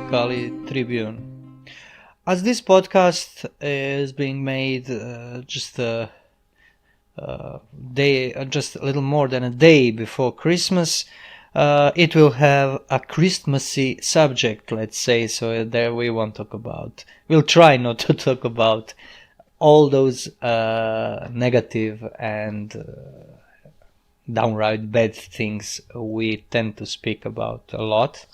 Kali Tribune. As this podcast is being made just a little more than a day before Christmas, it will have a Christmassy subject, let's say. So there we'll try not to talk about all those negative and downright bad things we tend to speak about a lot.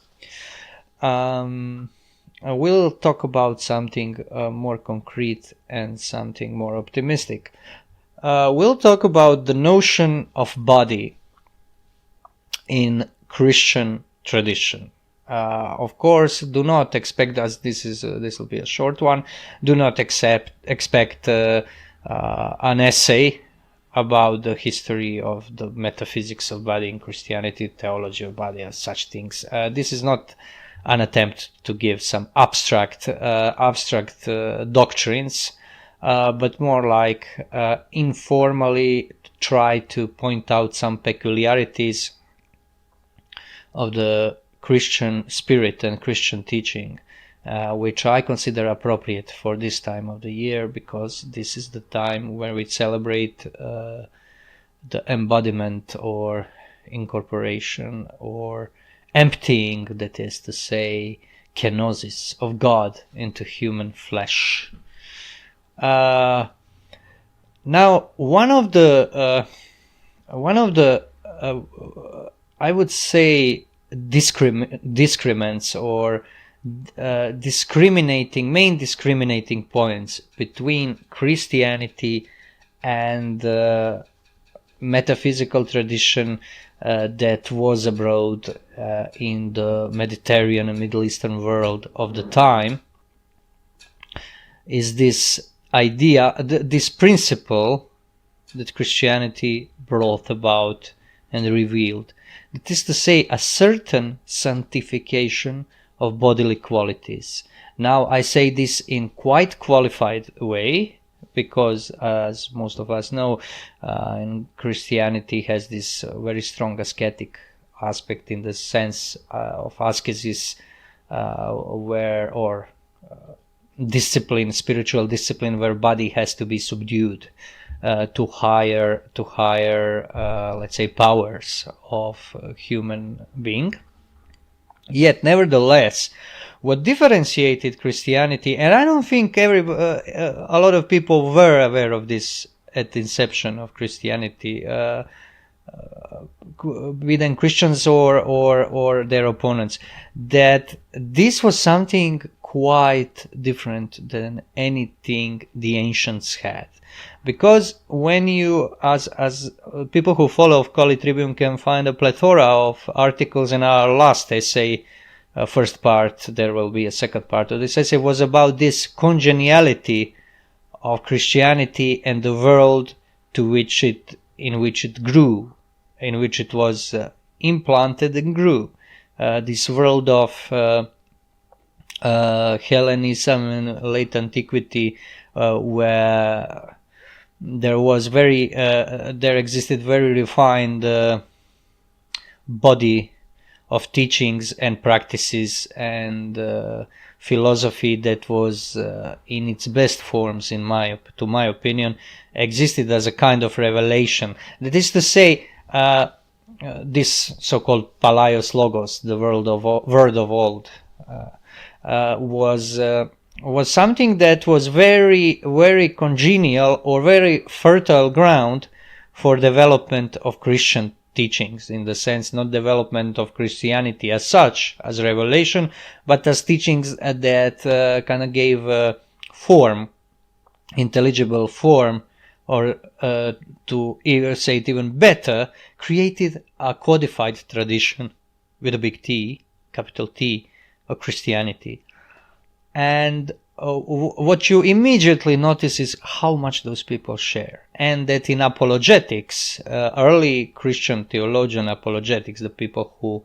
We'll talk about something more concrete and something more optimistic. We'll talk about the notion of body in Christian tradition. Of course, do not expect, as this will be a short one, do not expect an essay about the history of the metaphysics of body in Christianity, theology of body, and such things. This is not an attempt to give some abstract doctrines, but more like informally try to point out some peculiarities of the Christian spirit and Christian teaching, which I consider appropriate for this time of the year, because this is the time where we celebrate the embodiment or incorporation or emptying, that is to say, kenosis of God into human flesh. Now, one of the I would say discriments or main discriminating points between Christianity and metaphysical tradition that was abroad in the Mediterranean and Middle Eastern world of the time is this idea, this principle that Christianity brought about and revealed. That is to say, a certain sanctification of bodily qualities. Now, I say this in quite qualified way, because as most of us know, Christianity has this very strong ascetic aspect, in the sense of ascesis, discipline, spiritual discipline, where body has to be subdued to higher let's say, powers of human being. Yet, nevertheless, what differentiated Christianity, and I don't think a lot of people were aware of this at the inception of Christianity, within Christians or their opponents, that this was something quite different than anything the ancients had. Because when you, as people who follow Kali Tribune, can find a plethora of articles in our last essay, first part, there will be a second part of this essay, was about this congeniality of Christianity and the world in which it grew, in which it was implanted and grew. This world of Hellenism and late antiquity, where there existed very refined body of teachings and practices and philosophy that was in its best forms, to my opinion, existed as a kind of revelation. That is to say, this so-called Palaios Logos, the word of old, was something that was very, very congenial or very fertile ground for development of Christian teachings, in the sense, not development of Christianity as such, as revelation, but as teachings that kind of gave form, intelligible form, or to say it even better, created a codified tradition with a big T, capital T, of Christianity. And what you immediately notice is how much those people share. And that in apologetics, early Christian theologian apologetics, the people who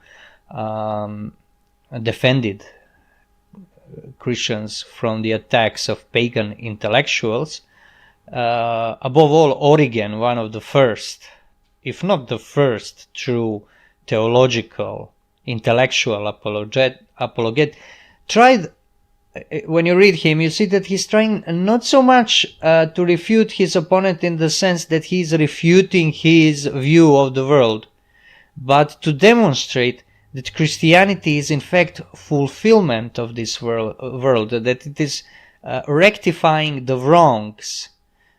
defended Christians from the attacks of pagan intellectuals, above all Origen, one of the first, if not the first, true theological, intellectual apologete, tried, when you read him, you see that he's trying not so much to refute his opponent in the sense that he's refuting his view of the world, but to demonstrate that Christianity is in fact fulfillment of this world, that it is rectifying the wrongs,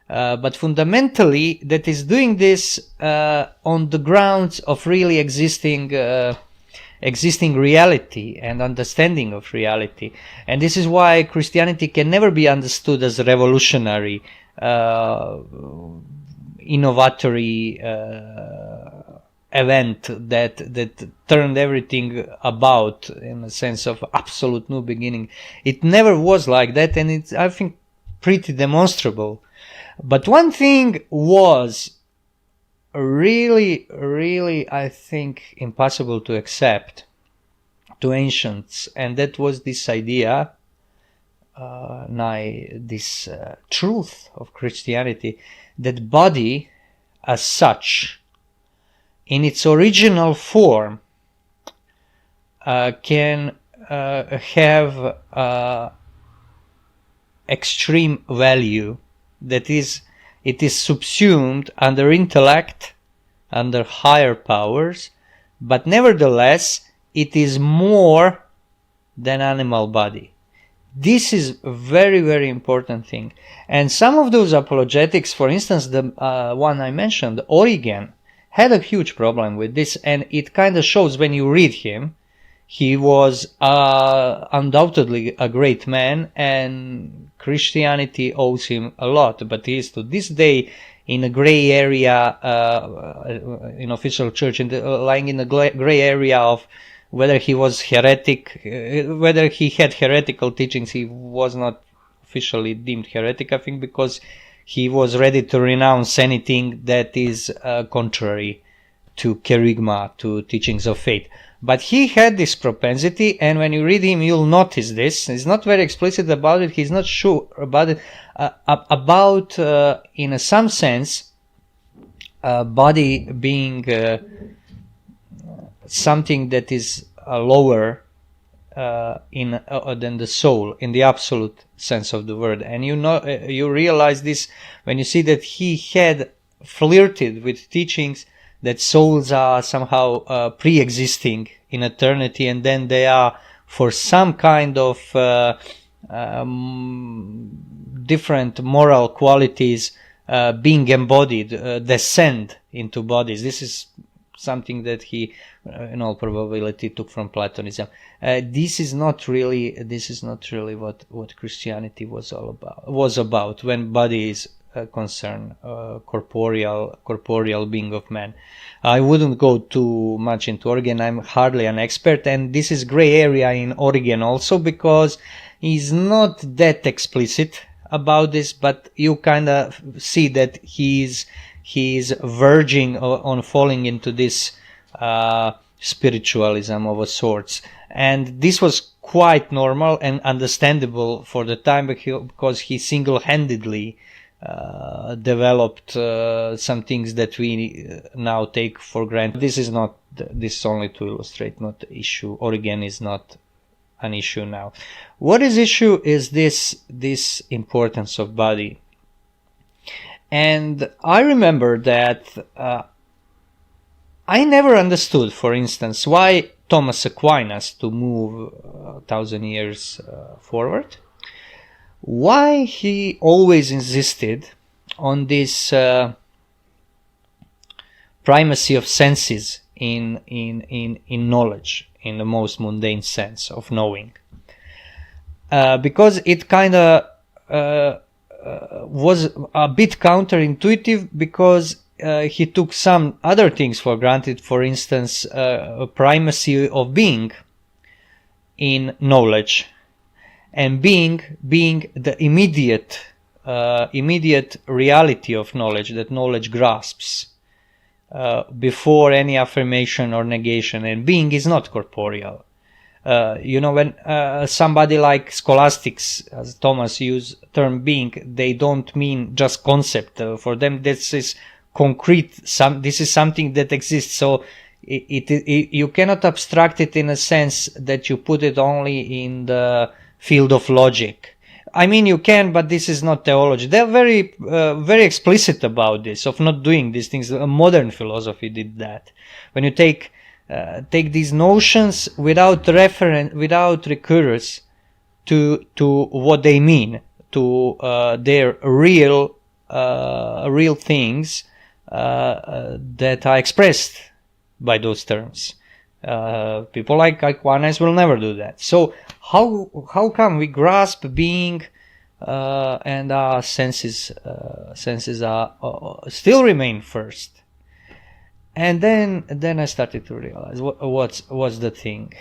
but fundamentally that is doing this on the grounds of really existing reality and understanding of reality. And this is why Christianity can never be understood as a revolutionary, innovatory event that turned everything about in a sense of absolute new beginning. It never was like that, and it's, I think, pretty demonstrable. But one thing was really, I think, impossible to accept to ancients, and that was this idea, this truth of Christianity, that body as such, in its original form, can have extreme value. That is, it is subsumed under intellect, under higher powers, but nevertheless, it is more than animal body. This is a very, very important thing. And some of those apologetics, for instance, the one I mentioned, Origen, had a huge problem with this, and it kind of shows when you read him. He was undoubtedly a great man, and Christianity owes him a lot, but he is to this day in a gray area in official church, lying in the gray area of whether he was heretic, whether he had heretical teachings. He was not officially deemed heretic, I think, because he was ready to renounce anything that is contrary to kerygma, to teachings of faith. But he had this propensity, and when you read him, you'll notice this. He's not very explicit about it. He's not sure about it. In some sense, body being something that is lower than the soul in the absolute sense of the word. And you realize this when you see that he had flirted with teachings that souls are somehow pre-existing in eternity, and then they are, for some kind of different moral qualities, being embodied, descend into bodies. This is something that he, in all probability, took from Platonism. This is not really what Christianity was about when body is concerned, corporeal being of man. I wouldn't go too much into Origen. I'm hardly an expert, and this is gray area in Origen also, because he's not that explicit about this, but you kind of see that he's verging on falling into this spiritualism of a sorts. And this was quite normal and understandable for the time, because he single-handedly developed some things that we now take for granted. This is only to illustrate, not the issue. Origen is not an issue now. What is issue is this importance of body. And I remember that I never understood, for instance, why Thomas Aquinas, to move 1,000 years forward, why he always insisted on this primacy of senses in knowledge, in the most mundane sense of knowing, because it kind of was a bit counterintuitive, because he took some other things for granted. For instance, a primacy of being in knowledge, and being the immediate reality of knowledge that knowledge grasps before any affirmation or negation. And being is not corporeal. When somebody like scholastics, as Thomas used term being, they don't mean just concept. For them, this is concrete. This is something that exists. So you cannot abstract it in a sense that you put it only in the field of logic. I mean, you can, but this is not theology. They're very explicit about this, of not doing these things. Modern philosophy did that. When you take these notions without reference, without recurrence to what they mean, to their real things that are expressed by those terms. People like Aquinas will never do that. So how come we grasp being and our senses are still remain first? And then I started to realize what's the thing,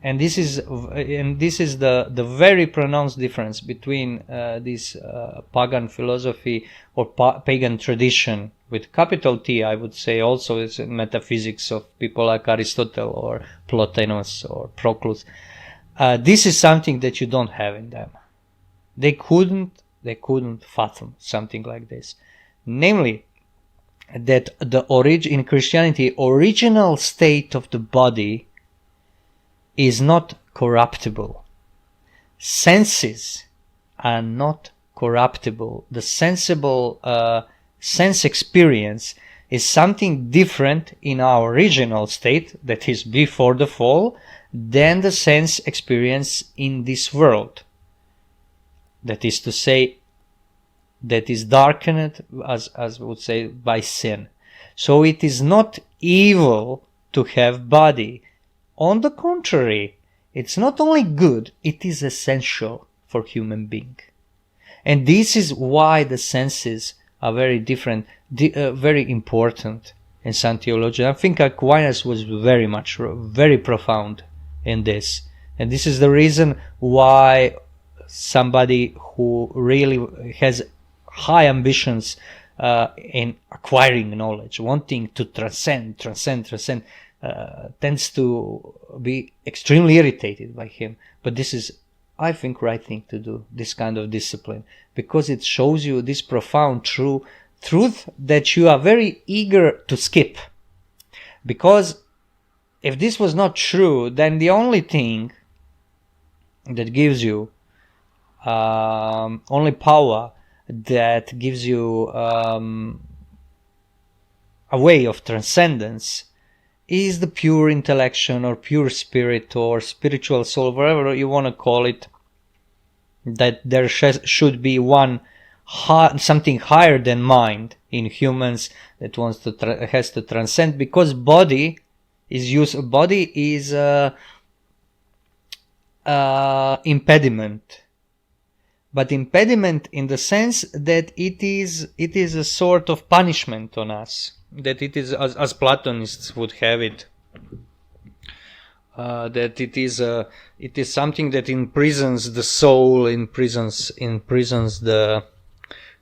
and this is the very pronounced difference between this pagan philosophy or pagan tradition with capital T. I would say also is metaphysics of people like Aristotle or Plotinus or Proclus. This is something that you don't have in them. They couldn't fathom something like this, namely that in Christianity, original state of the body is not corruptible. Senses are not corruptible. The sensible sense experience is something different in our original state, that is before the fall, than the sense experience in this world. That is to say, that is darkened, as we would say, by sin. So it is not evil to have body. On the contrary, it's not only good, it is essential for human being. And this is why the senses are very different, very important in some theology. I think Aquinas was very profound in this. And this is the reason why somebody who really has high ambitions in acquiring knowledge, wanting to transcend, tends to be extremely irritated by him. But this is, I think, right thing to do, this kind of discipline, because it shows you this profound truth that you are very eager to skip. Because if this was not true, then the only thing that gives you only power that gives you a way of transcendence is the pure intellection or pure spirit or spiritual soul, whatever you want to call it, that there should be something higher than mind in humans that has to transcend, because body is impediment. But impediment in the sense that it is a sort of punishment on us, that it is, as Platonists would have it, that it is something that imprisons the soul, imprisons the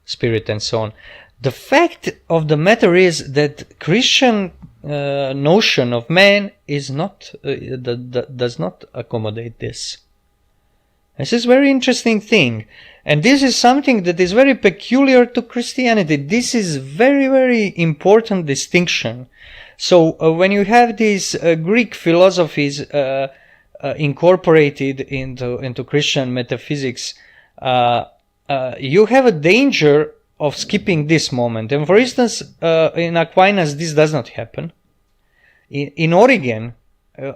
spirit, and so on. The fact of the matter is that Christian notion of man is not does not accommodate this. This is a very interesting thing, and this is something that is very peculiar to Christianity. This is very, very important distinction. So when you have these Greek philosophies incorporated into Christian metaphysics, you have a danger of skipping this moment. And for instance, in Aquinas, this does not happen. In Origen,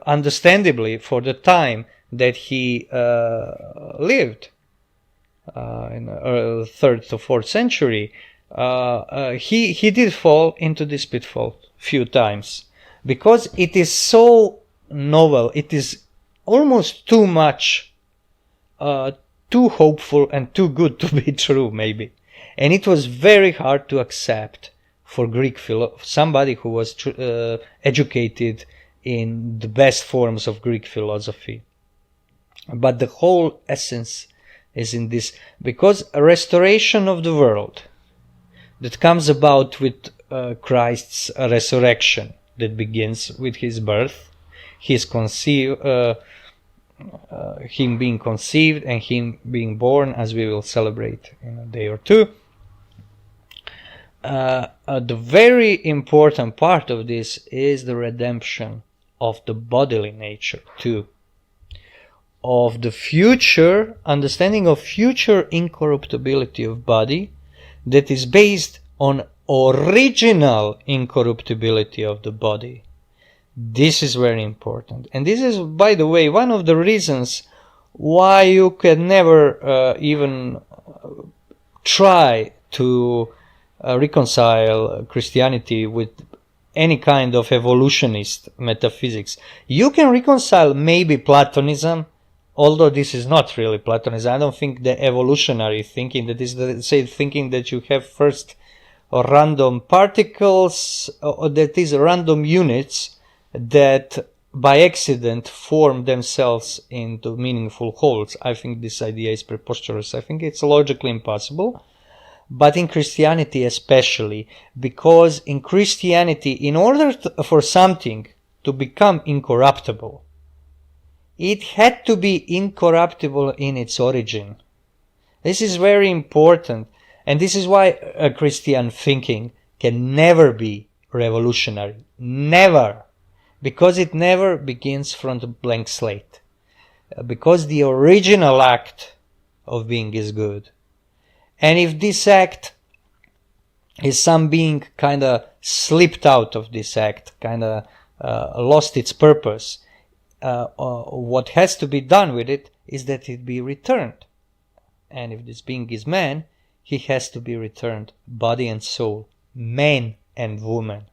understandably, for the time that he lived in the 3rd to 4th century, he did fall into this pitfall few times, because it is so novel, it is almost too much, too hopeful and too good to be true, maybe. And it was very hard to accept for somebody who was educated in the best forms of Greek philosophy. But the whole essence is in this, because a restoration of the world that comes about with Christ's resurrection, that begins with his birth, him being conceived and him being born, as we will celebrate in a day or two. the very important part of this is the redemption of the bodily nature too, of the future understanding of future incorruptibility of body that is based on original incorruptibility of the body. This is very important, and this is, by the way, one of the reasons why you can never even try to reconcile Christianity with any kind of evolutionist metaphysics. You can reconcile maybe Platonism, although this is not really Platonism. I don't think the evolutionary thinking, that is the say thinking that you have first random particles, or that is random units that by accident form themselves into meaningful wholes. I think this idea is preposterous. I think it's logically impossible. But in Christianity especially, because in Christianity, in order for something to become incorruptible, it had to be incorruptible in its origin. This is very important, and this is why Christian thinking can never be revolutionary. Never. Because it never begins from the blank slate. Because the original act of being is good. And if this act is some being kind of slipped out of this act, kind of lost its purpose, what has to be done with it is that it be returned. And if this being is man, he has to be returned, body and soul, man and woman.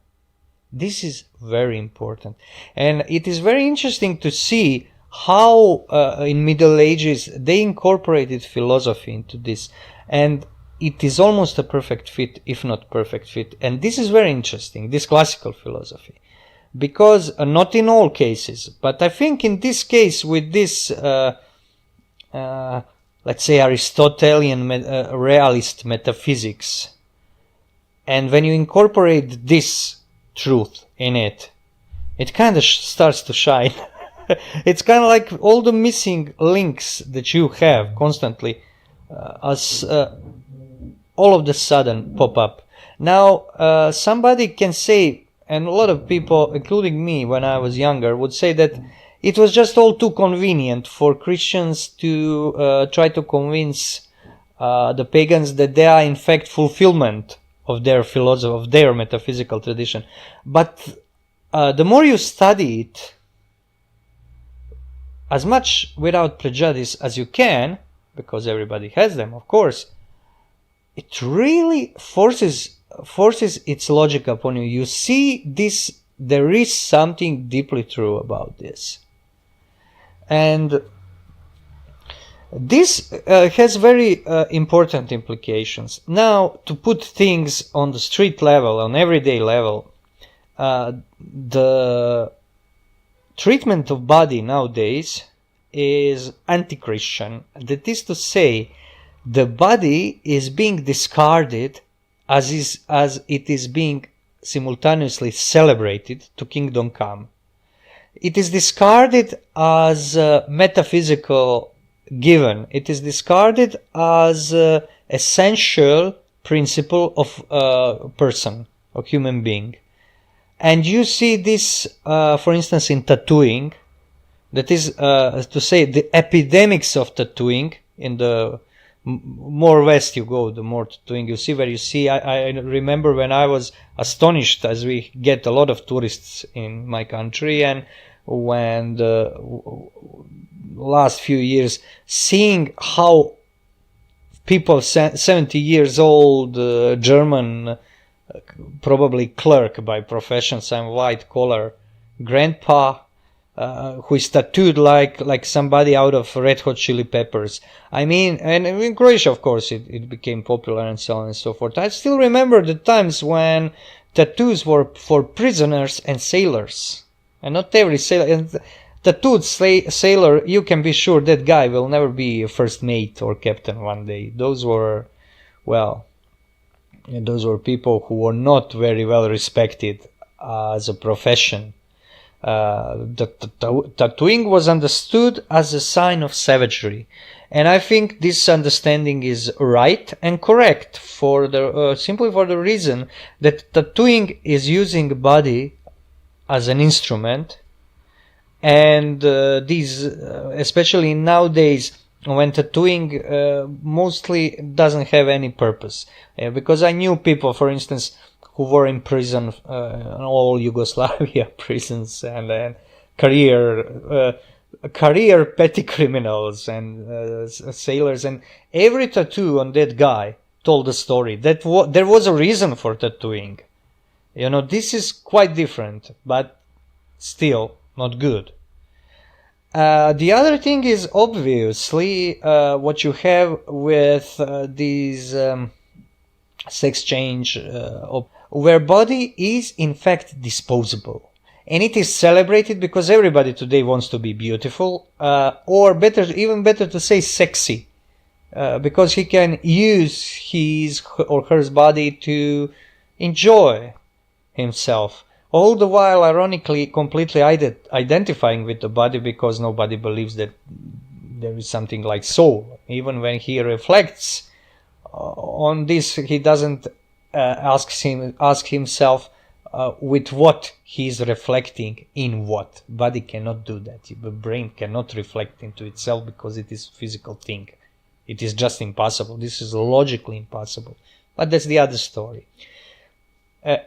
This is very important. And it is very interesting to see how in Middle Ages they incorporated philosophy into this. And it is almost a perfect fit, if not perfect fit. And this is very interesting, this classical philosophy. Because, not in all cases, but I think in this case with this, let's say Aristotelian realist metaphysics, and when you incorporate this truth in it, it kind of starts to shine. It's kind of like all the missing links that you have constantly as all of the sudden pop up. Now, somebody can say, and a lot of people, including me when I was younger, would say that it was just all too convenient for Christians to try to convince the pagans that they are in fact fulfillment of their philosophy, of their metaphysical tradition. But the more you study it, as much without prejudice as you can, because everybody has them, of course, it really forces its logic upon you. You see this, there is something deeply true about this. And this has very important implications. Now, to put things on the street level, on everyday level, the treatment of body nowadays is anti-Christian. That is to say, the body is being discarded as it is being simultaneously celebrated to kingdom come. It is discarded as metaphysical given. It is discarded as essential principle of person, of human being. And you see this, for instance, in tattooing. That is to say, the epidemics of tattooing. In the more west you go, the more tattooing you see. Where you see, I remember when I was astonished, as we get a lot of tourists in my country, and when the last few years, seeing how people 70 years old, German, probably clerk by profession, some white collar grandpa, who is tattooed like somebody out of Red Hot Chili Peppers. I mean, and in Croatia, of course, it became popular and so on and so forth. I still remember the times when tattoos were for prisoners and sailors. And not every sailor, and tattooed sailor, you can be sure that guy will never be a first mate or captain one day. Those were, well, those were people who were not very well respected as a profession. The tattooing was understood as a sign of savagery. And I think this understanding is right and correct for the simply for the reason that tattooing is using body as an instrument, and these, especially nowadays, when tattooing mostly doesn't have any purpose. Because I knew people, for instance, who were in prison, in all Yugoslavia prisons, and career petty criminals and sailors, and every tattoo on that guy told a story. That there was a reason for tattooing. This is quite different, but still not good. The other thing is obviously what you have with these sex change, where body is in fact disposable. And it is celebrated because everybody today wants to be beautiful, or even better to say sexy, because he can use his or her body to enjoy himself. All the while, ironically, completely identifying with the body, because nobody believes that there is something like soul. Even when he reflects on this, he doesn't ask himself with what he's reflecting in what. Body cannot do that. The brain cannot reflect into itself because it is a physical thing. It is just impossible. This is logically impossible. But that's the other story.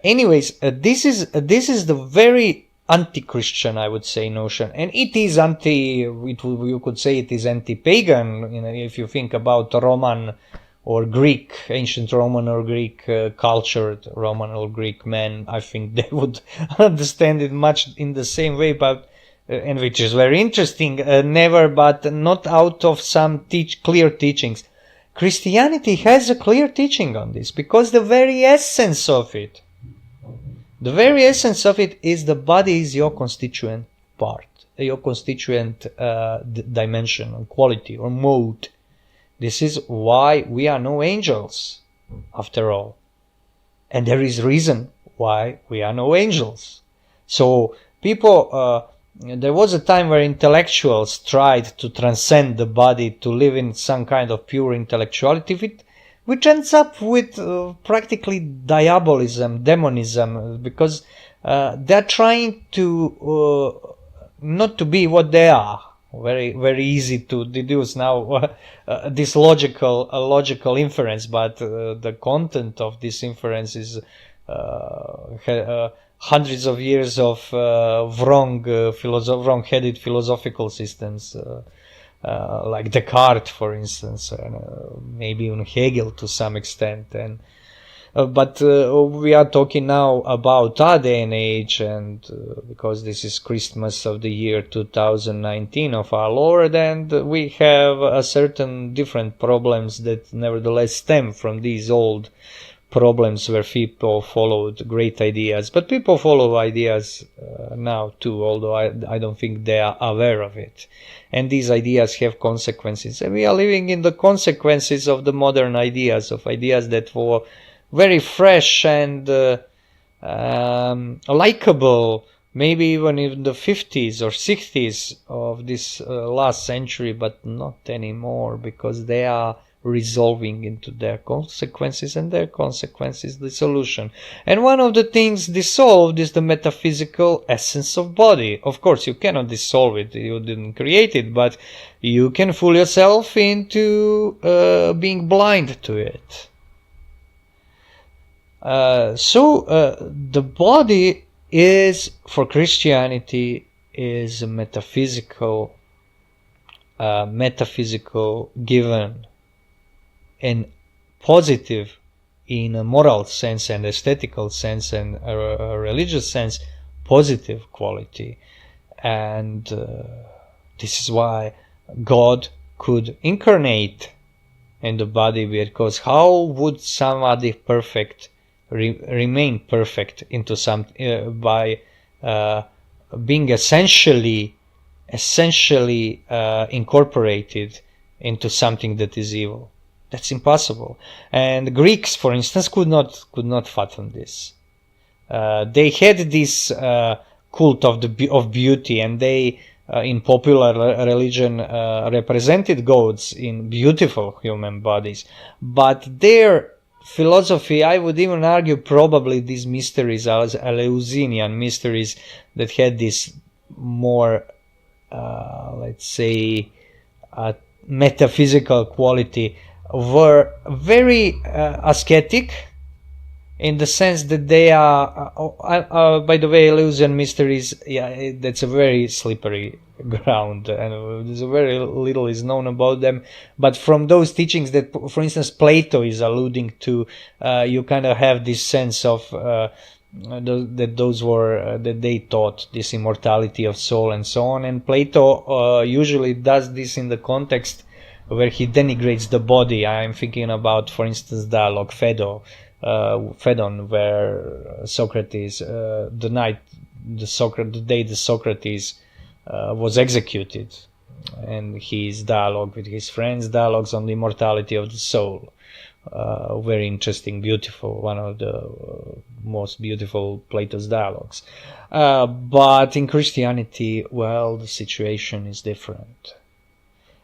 Anyways, this is the very anti-Christian, I would say, notion, and it is you could say it is anti-pagan. If you think about Roman or Greek, ancient Roman or Greek, cultured Roman or Greek men, I think they would understand it much in the same way, but and which is very interesting. But not out of some clear teachings. Christianity has a clear teaching on this, because the very essence of it is the body is your constituent part, your constituent dimension or quality or mode. This is why we are no angels, after all. And there is reason why we are no angels. So people, there was a time where intellectuals tried to transcend the body, to live in some kind of pure intellectuality, which ends up with practically diabolism, demonism, because they're trying to not to be what they are. Very, very easy to deduce now this logical inference, but the content of this inference is hundreds of years of wrong-headed philosophical systems, like Descartes, for instance, maybe even Hegel to some extent, but we are talking now about our day and age, and because this is Christmas of the year 2019 of our Lord, and we have a certain different problems that nevertheless stem from these old problems where people followed great ideas. But people follow ideas now too, although I don't think they are aware of it. And these ideas have consequences. And we are living in the consequences of the modern ideas, of ideas that were very fresh and likable, maybe even in the 50s or 60s of this last century, but not anymore, because they are resolving into their consequences, and their consequences the solution. And one of the things dissolved is the metaphysical essence of body. Of course, you cannot dissolve it, you didn't create it, but you can fool yourself into being blind to it. So the body is, for Christianity, is a metaphysical given, and positive in a moral sense and aesthetical sense and a religious sense, positive quality. And this is why God could incarnate in the body, because how would somebody perfect remain perfect into some by being essentially incorporated into something that is evil? That's impossible. And Greeks, for instance, could not fathom this. They had this cult of beauty, and they in popular religion represented gods in beautiful human bodies, but their philosophy, I would even argue, probably these mysteries are Eleusinian mysteries that had this more, let's say, metaphysical quality, were very ascetic, in the sense that they are, by the way, Eleusinian mysteries, yeah, that's a very slippery ground, and there's very little is known about them. But from those teachings that, for instance, Plato is alluding to, you kind of have this sense of that those were that they taught this immortality of soul and so on. And Plato usually does this in the context where he denigrates the body. I'm thinking about, for instance, dialogue Phaedon, where Socrates, the day the Socrates was executed, and his dialogue with his friends, dialogues on the immortality of the soul. Very interesting, beautiful, one of the most beautiful Plato's dialogues. But in Christianity, well, the situation is different.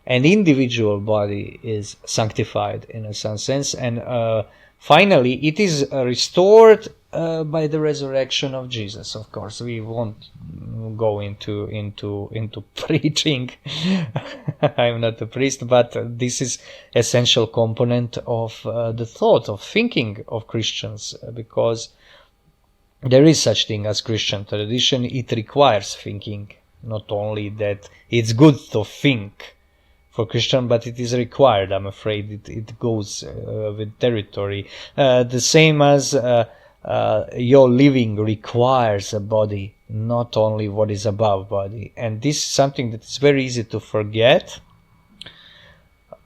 An individual body is sanctified in some sense, and finally, it is restored by the resurrection of Jesus. Of course, we won't go into preaching. I'm not a priest, but this is essential component of the thought of thinking of Christians, because there is such thing as Christian tradition. It requires thinking, not only that it's good to think for Christian, but it is required. I'm afraid it goes with territory. The same as your living requires a body, not only what is above body. And this is something that is very easy to forget.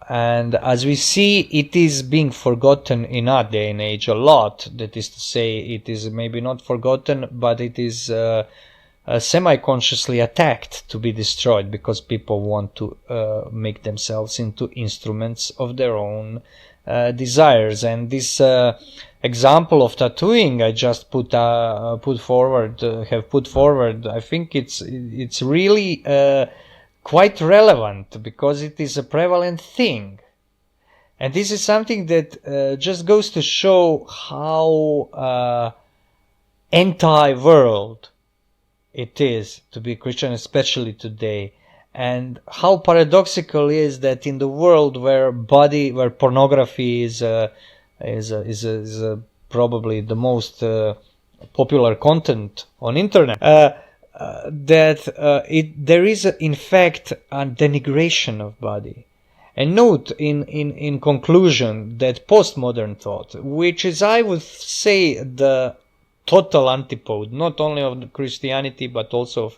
And as we see, it is being forgotten in our day and age a lot. That is to say, it is maybe not forgotten, but it is semi-consciously attacked to be destroyed, because people want to make themselves into instruments of their own desires. And this example of tattooing I just put forward, I think it's really quite relevant, because it is a prevalent thing. And this is something that just goes to show how anti-world it is to be Christian, especially today, and how paradoxical is that in the world where pornography is probably the most popular content on internet, there is in fact a denigration of body. And note in conclusion that postmodern thought, which is, I would say, the total antipode, not only of Christianity, but also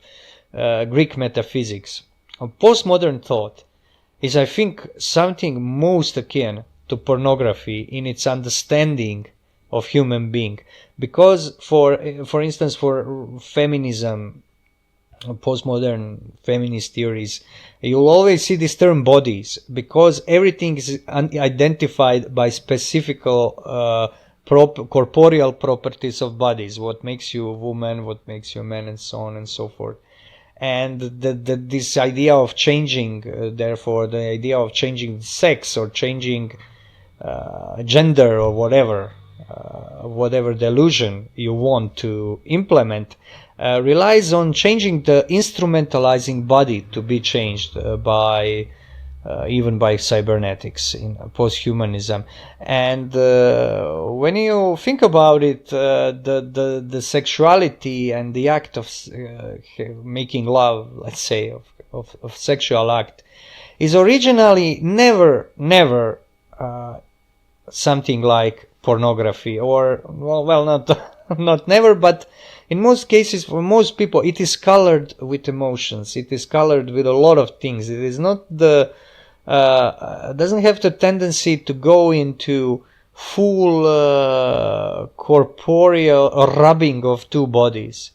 of Greek metaphysics. Postmodern thought is, I think, something most akin to pornography in its understanding of human being. Because, for instance, for feminism, postmodern feminist theories, you'll always see this term bodies, because everything is identified by specific corporeal properties of bodies, what makes you a woman, what makes you a man, and so on and so forth. And this idea of changing, therefore, the idea of changing sex or changing gender or whatever delusion you want to implement, relies on changing the instrumentalizing body to be changed by even by cybernetics in posthumanism. And when you think about it, the sexuality and the act of making love, let's say, of sexual act, is originally never something like pornography, or not never, but in most cases, for most people, it is colored with emotions. It is colored with a lot of things. It is not doesn't have the tendency to go into full corporeal rubbing of two bodies.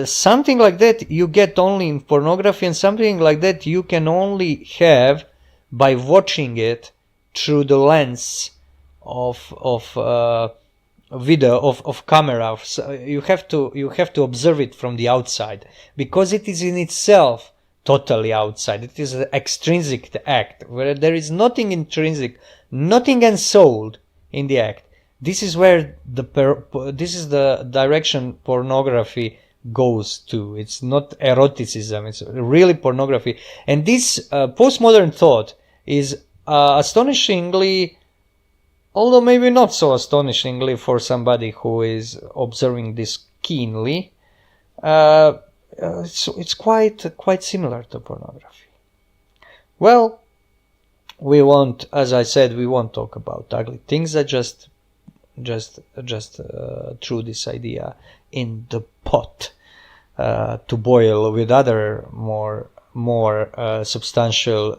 Something like that you get only in pornography, and something like that you can only have by watching it through the lens of video, of camera. So you have to observe it from the outside, because it is in itself totally outside. It is an extrinsic act where there is nothing intrinsic, nothing ensouled in the act. This is where this is the direction pornography goes to. It's not eroticism, it's really pornography. And this postmodern thought is astonishingly, although maybe not so astonishingly for somebody who is observing this keenly, it's quite similar to pornography. Well, we won't, as I said, we won't talk about ugly things. I just threw this idea in the pot to boil with other more substantial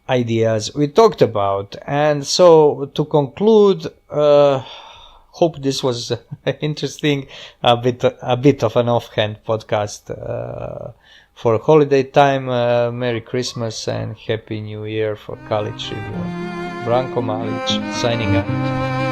ideas we talked about. And so to conclude, hope this was interesting, a bit of an offhand podcast for holiday time. Merry Christmas and Happy New Year for College Review. Branko Malić signing out.